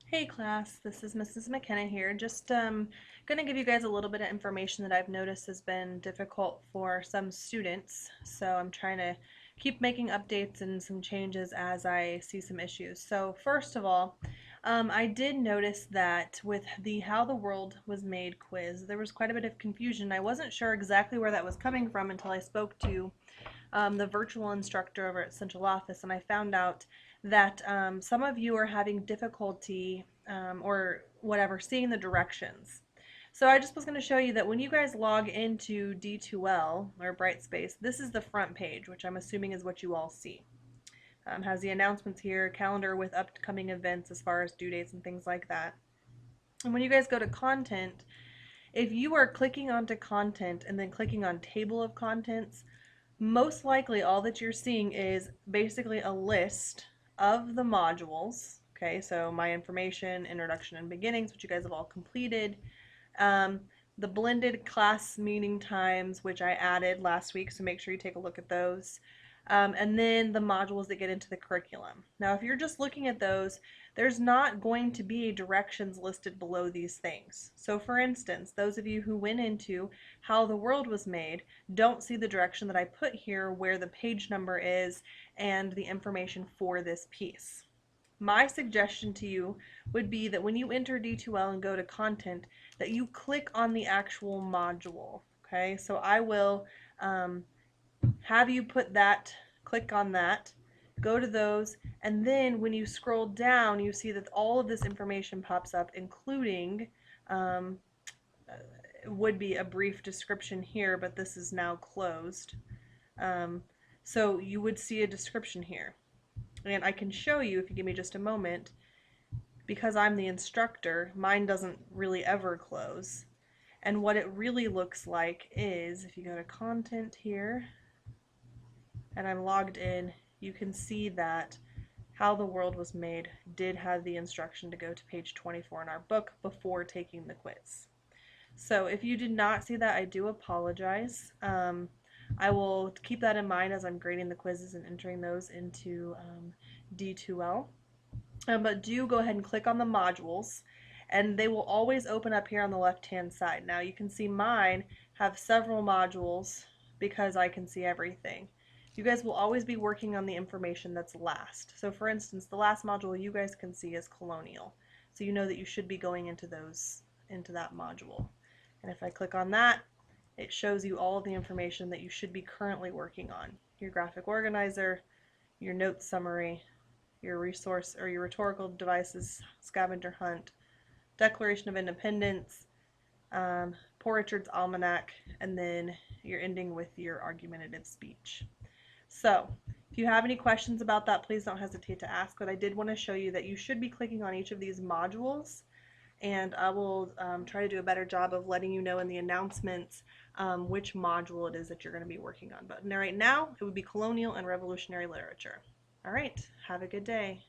Hey class, this is Mrs. McKenna here. Just going to give you guys a little bit of information that I've noticed has been difficult for some students. So I'm trying to keep making updates and some changes as I see some issues. So first of all, I did notice that with the How the World Was Made quiz, there was quite a bit of confusion. I wasn't sure exactly where that was coming from until I spoke to the virtual instructor over at Central Office, and I found out that some of you are having difficulty or whatever seeing the directions. So I just was going to show you that when you guys log into D2L or Brightspace, this is the front page, which I'm assuming is what you all see. Has the announcements here, calendar with upcoming events as far as due dates and things like that. And when you guys go to content, if you are clicking onto content and then clicking on table of contents, most likely all that you're seeing is basically a list of the modules. Okay, so my information, introduction and beginnings, which you guys have all completed. Um, the blended class meeting times, which I added last week, so make sure you take a look at those. And then the modules that get into the curriculum. Now, if you're just looking at those, there's not going to be directions listed below these things. So for instance, those of you who went into How the World Was Made don't see the direction that I put here where the page number is and the information for this piece. My suggestion to you would be that when you enter D2L and go to content, that you click on the actual module. Okay, so I will have you click on that, go to those, and then when you scroll down, you see that all of this information pops up, including um, would be a brief description here, but this is now closed. Um, so you would see a description here. And I can show you, if you give me just a moment, because I'm the instructor, mine doesn't really ever close. And what it really looks like is, if you go to content here, and I'm logged in, you can see that How the World Was Made did have the instruction to go to page 24 in our book before taking the quiz. So if you did not see that, I do apologize. I will keep that in mind as I'm grading the quizzes and entering those into D2L. But do go ahead and click on the modules, and they will always open up here on the left hand side. Now you can see mine have several modules because I can see everything. You guys will always be working on the information that's last. So for instance, the last module you guys can see is colonial. So you know that you should be going into that module. And if I click on that, it shows you all of the information that you should be currently working on. Your graphic organizer, your notes summary, your resource or your rhetorical devices scavenger hunt, Declaration of Independence, Poor Richard's Almanac, and then you're ending with your argumentative speech. So if you have any questions about that, please don't hesitate to ask, but I did want to show you that you should be clicking on each of these modules, and I will try to do a better job of letting you know in the announcements which module it is that you're going to be working on. But right now, it would be colonial and revolutionary literature. All right, have a good day.